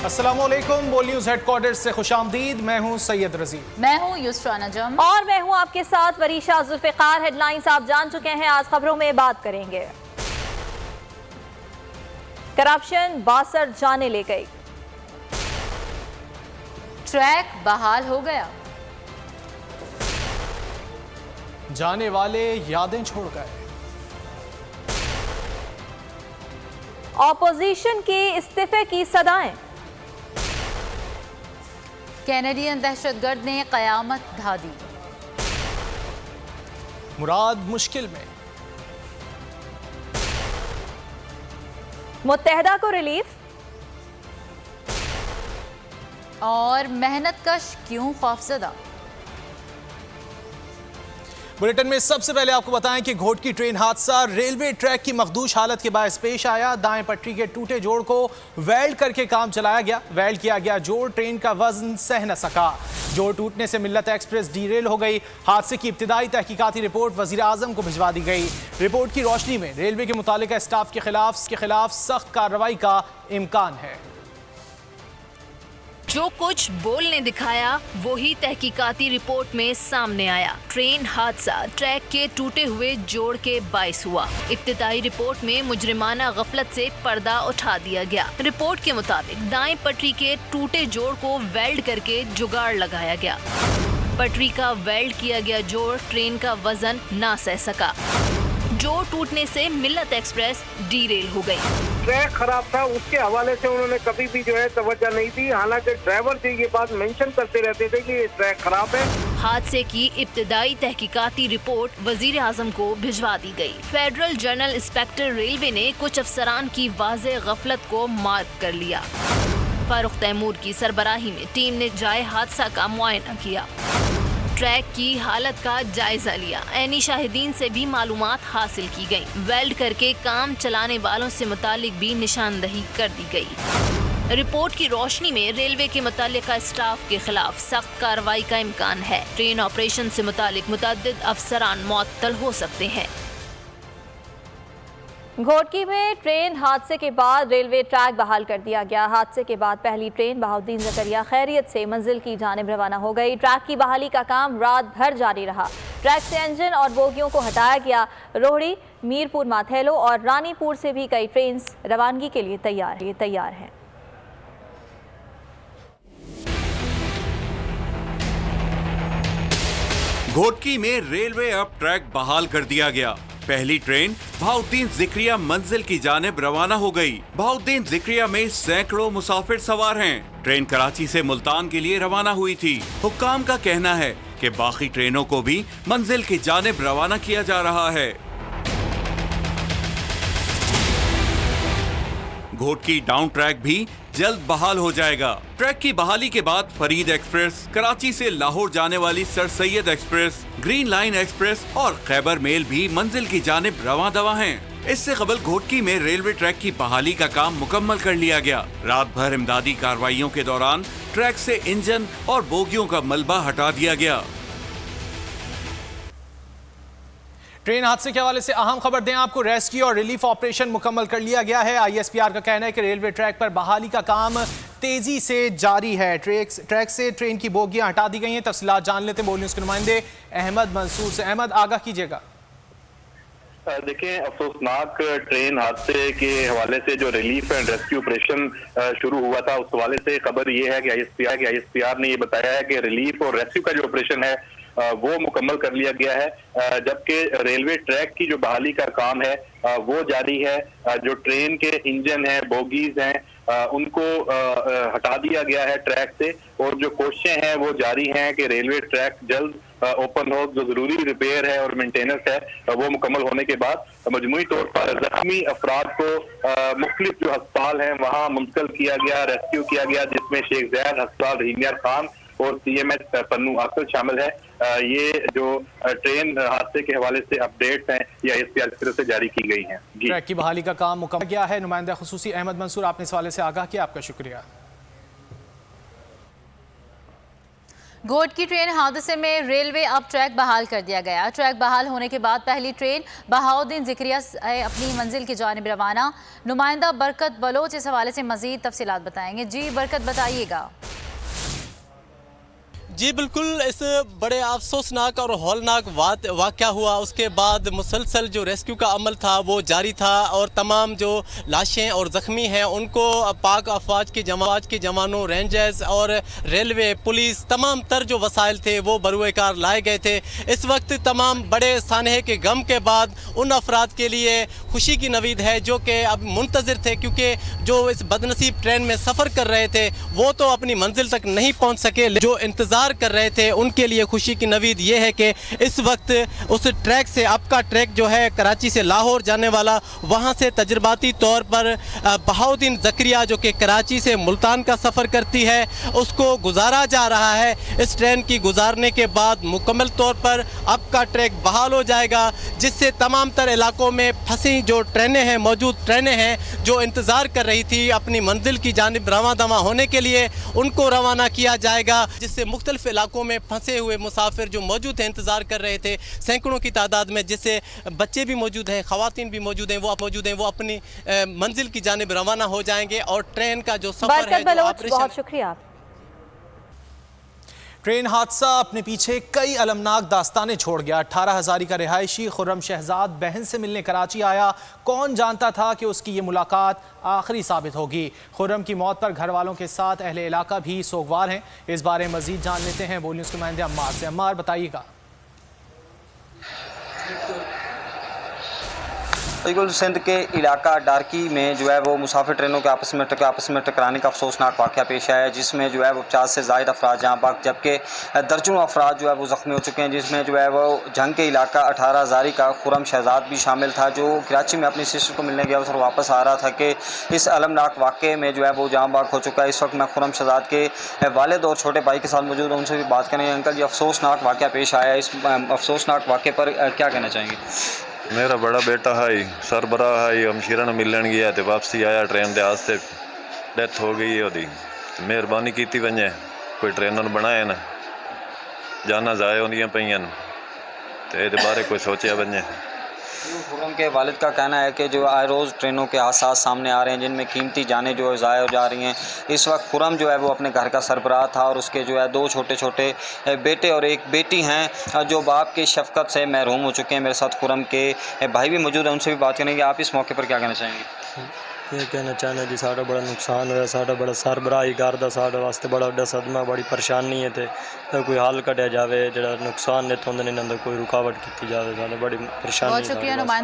अस्सलामुअलैकुम, बोल news headquarter से खुशामदीद। मैं हूं सैयद रजी। मैं हूं युसरा नजम और मैं हूं आपके साथ वरीशा जुल्फिकार। हेडलाइंस आप जान चुके हैं, आज खबरों में बात करेंगे। करप्शन बासर जाने ले गई, ट्रैक बहाल हो गया, जाने वाले यादें छोड़ गए, ऑपोजिशन के इस्तीफे की सदाएं, कैनेडियन दहशतगर्द ने कयामत ढा दी, मुराद मुश्किल में, मुत्तहदा को रिलीफ, और मेहनतकश क्यों खौफजदा। बुलेटिन में सबसे पहले आपको बताएं कि घोटकी ट्रेन हादसा रेलवे ट्रैक की मखदूश हालत के बायस पेश आया। दाएं पटरी के टूटे जोड़ को वेल्ड करके काम चलाया गया। वेल्ड किया गया जोड़ ट्रेन का वजन सह न सका। जोड़ टूटने से मिल्लत एक्सप्रेस डीरेल हो गई। हादसे की इब्तिदाई तहकीकाती रिपोर्ट वजीर आजम को भिजवा दी गई। रिपोर्ट की रोशनी में रेलवे के मुतालिका स्टाफ के खिलाफ सख्त कार्रवाई का इम्कान है। जो कुछ बोल ने दिखाया वही तहकीकाती रिपोर्ट में सामने आया। ट्रेन हादसा ट्रैक के टूटे हुए जोड़ के बायस हुआ। इब्तिदाई रिपोर्ट में मुजरिमाना गफलत से पर्दा उठा दिया गया। रिपोर्ट के मुताबिक दाएं पटरी के टूटे जोड़ को वेल्ड करके जुगाड़ लगाया गया। पटरी का वेल्ड किया गया जोड़ ट्रेन का वजन ना सह सका। जोड़ टूटने से मिल्लत एक्सप्रेस डीरेल हो गई। ट्रैक खराब था, उसके हवाले से उन्होंने कभी भी तवज्जो नहीं दी। हालांकि ड्राइवर से ये बात मेंशन करते रहते थे कि ये ट्रैक खराब है। हादसे की इब्तिदाई तहकीकाती रिपोर्ट वजीर आजम को भिजवा दी गई। फेडरल जनरल इंस्पेक्टर रेलवे ने कुछ अफसरान की वाज़ेह गफलत को मार्क कर लिया। फारूक तैमूर की सरबराही में टीम ने जाए हादसा का मुआयना किया, ट्रैक की हालत का जायजा लिया। ऐनी शाहिदीन से भी मालूमात हासिल की गई। वेल्ड करके काम चलाने वालों से मुतालिक भी निशानदही कर दी गई। रिपोर्ट की रोशनी में रेलवे के मुतालिका स्टाफ के खिलाफ सख्त कार्रवाई का इम्कान है। ट्रेन ऑपरेशन से मुतालिक मुतअद्दिद अफसरान मुअत्तल हो सकते हैं। घोटकी में ट्रेन हादसे के बाद रेलवे ट्रैक बहाल कर दिया गया। हादसे के बाद पहली ट्रेन बहाउद्दीन ज़करिया खैरियत से मंजिल की जानिब रवाना हो गई। ट्रैक की बहाली का काम रात भर जारी रहा। ट्रैक से इंजन और बोगियों को हटाया गया। रोहड़ी, मीरपुर माथेलो और रानीपुर से भी कई ट्रेन रवानगी के लिए तैयार हैं। घोटकी में रेलवे अब ट्रैक बहाल कर दिया गया। पहली ट्रेन बहाउद्दीन ज़िक्रिया मंजिल की जानिब रवाना हो गई। बहाउद्दीन ज़िक्रिया में सैकड़ों मुसाफिर सवार हैं। ट्रेन कराची से मुल्तान के लिए रवाना हुई थी। हुक्काम का कहना है कि बाकी ट्रेनों को भी मंजिल की जानिब रवाना किया जा रहा है। घोटकी डाउन ट्रैक भी जल्द बहाल हो जाएगा। ट्रैक की बहाली के बाद फरीद एक्सप्रेस, कराची से लाहौर जाने वाली sir Syed express, green line express और खैबर मेल भी मंजिल की जानिब रवां दवा हैं। इससे कबल घोटकी में रेलवे ट्रैक की बहाली का काम मुकम्मल कर लिया गया। रात भर इमदादी कार्रवाइयों के दौरान ट्रैक से इंजन और बोगियों का मलबा हटा दिया गया। ट्रेन हादसे के हवाले से अहम खबर दें आपको। रेस्क्यू और रिलीफ ऑपरेशन मुकम्मल कर लिया गया है। ISPR का कहना है कि रेलवे ट्रैक पर बहाली का काम तेजी से जारी है। ट्रैक से ट्रेन की बोगियां हटा दी गई हैं। तफसीलात जान लेते हैं बोल न्यूज़ के नुमाइंदे अहमद मंसूर से। अहमद, आगाह कीजिएगा। देखें, अफसोसनाक ट्रेन हादसे के हवाले से जो रिलीफ एंड रेस्क्यू ऑपरेशन शुरू हुआ था, उस हवाले से खबर ये है कि ISPR ने ये बताया है कि रिलीफ और रेस्क्यू का जो ऑपरेशन है वो मुकम्मल कर लिया गया है। जबकि रेलवे ट्रैक की जो बहाली का काम है वो जारी है। जो ट्रेन के इंजन हैं, बोगीज हैं, उनको हटा दिया गया है ट्रैक से और जो कोशिशें हैं वो जारी हैं कि रेलवे ट्रैक जल्द ओपन हो। जो जरूरी रिपेयर है और मेंटेनेंस है वो मुकम्मल होने के बाद मजमूई तौर पर जख्मी अफराद को मुख्तलिफ जो अस्पताल हैं वहाँ मुंतकिल किया गया, रेस्क्यू किया गया, जिसमें शेख ज़ैद अस्पताल रहीमियार खान और CMH पन्नू आकल शामिल है। ये जो ट्रेन हादसे के हवाले से अपडेट्स हैं ये ISPR की तरफ से जारी की गई हैं। ट्रैक की बहाली का काम मुकम्मल किया है। नुमाइंदा खुसूसी अहमद मंसूर, आपने इस हवाले से आगाह किया, आपका शुक्रिया। घोट की ट्रेन हादसे में रेलवे अब ट्रैक बहाल कर दिया गया। ट्रैक बहाल होने के बाद पहली ट्रेन बहाउद्दीन ज़िक्रिया अपनी मंजिल की जानिब रवाना। नुमाइंदा बरकत बलोच इस हवाले से मजीद तफसीलात बताएंगे। जी बरकत, बताइएगा। जी बिल्कुल, इस बड़े अफसोसनाक और हौलनाक वाक़या हुआ उसके बाद मुसलसल जो रेस्क्यू का अमल था वो जारी था और तमाम जो लाशें और ज़ख्मी हैं उनको पाक अफवाज के जवानों, रेंजर्स और रेलवे पुलिस तमाम तर जो वसाइल थे वो बरूए कार लाए गए थे। इस वक्त तमाम बड़े सानहे के गम के बाद उन अफराद के लिए खुशी की नवीद है जो कि अब मुंतज़िर थे, क्योंकि जो इस बदनसीब ट्रेन में सफ़र कर रहे थे वो तो अपनी मंजिल तक नहीं पहुँच सके। जो इंतज़ार कर रहे थे उनके लिए खुशी की नवीद ये है कि इस वक्त उस ट्रैक से अब का ट्रैक जो है कराची से लाहौर जाने वाला, वहाँ से तजर्बाती तौर पर बहाउद्दीन ज़करिया जो कि कराची से मुल्तान का सफ़र करती है उसको गुजारा जा रहा है। इस ट्रेन की गुजारने के बाद मुकम्मल तौर पर अब का ट्रैक बहाल हो जाएगा, जिससे तमाम तर इलाकों में फंसी जो ट्रेनें हैं, मौजूद ट्रेनें हैं जो इंतज़ार कर रही थी अपनी मंजिल की जानिब रवां दवा होने के लिए, उनको रवाना किया जाएगा, जिससे मुख्तलिफ इलाकों में फंसे हुए मुसाफिर जो मौजूद हैं, इंतज़ार कर रहे थे सैकड़ों की तादाद में, जिससे बच्चे भी मौजूद हैं, ख़वातीन भी मौजूद हैं, वो अपनी मंजिल की जानिब रवाना हो जाएंगे और ट्रेन का जो सफ़र है, बहुत शुक्रिया। ट्रेन हादसा अपने पीछे कई अलमनाक दास्तानें छोड़ गया। 18 हज़ारी का रिहायशी खुर्रम शहजाद बहन से मिलने कराची आया। कौन जानता था कि उसकी ये मुलाकात आखिरी साबित होगी। खुर्रम की मौत पर घर वालों के साथ अहले इलाका भी सोगवार हैं। इस बारे में मजीद जान लेते हैं बोल न्यूज़ के नुमाइंदे अम्मार से। अम्मार, बताइएगा। बिल्कुल, सिंध के इलाका डारकी में जो है वो मुसाफिर ट्रेनों के आपस में टकराने का अफसोसनाक वाक़या पेश आया है, जिसमें जो है वो 50 से ज़ायद अफराद जहाँ बाग, जबकि दर्जनों अफराद जो है वो ज़ख्मी हो चुके हैं, जिसमें जो है वो जंग के इलाका 18 हज़ारी का खुर्रम शहजाद भी शामिल था, जो कराची में अपनी सिस्टर को मिलने गया और वापस आ रहा था कि इस अलमनाक वाक़े में जो है वो जहाँ बाग हो चुका है। इस वक्त मैं खुर्रम शहजाद के वालिद और छोटे भाई के साथ मौजूद हूँ, उनसे भी बात करेंगे। अंकल, ये अफसोसनाक वाक़या पेश आया है, इस अफसोसनाक वाक़े पर क्या कहना चाहेंगे? मेरा बड़ा बेटा है, सरबरा है, हमशीरा ने मिलन गया तो वापसी आया ट्रेन के हादसे डेथ हो गई है ओदी। मेहरबानी की वजे कोई ट्रेनर बनाए न, जाना जाए होंदियां पईयां तो ये बारे कोई सोचा वजे। खुर्रम के वालिद का कहना है कि जो आए रोज़ ट्रेनों के हादसा सामने आ रहे हैं जिनमें कीमती जानें जो है ज़ाया हो जा रही हैं। इस वक्त खुर्रम जो है वो अपने घर का सरबराह था और उसके जो है 2 छोटे छोटे बेटे और एक बेटी हैं जो बाप की शफ़क़त से महरूम हो चुके हैं। मेरे साथ खुर्रम के भाई भी मौजूद हैं, उनसे भी बात करेंगे। आप इस मौके पर क्या कहना चाहेंगे? ये कहना चाहना जी, साड़ा बड़ा नुकसान होया, साड़ा बड़ा सरबराही घर दा साढ़े वास्ते बड़ा वड्डा सदमा, बड़ी परेशानी है तो कोई हल कढ़िया जाए, जो नुकसान ने थोंदे ने कोई रुकावट की जाए, साढ़े बड़ी परेशानी। बहुत शुक्रिया नुमाइंदा।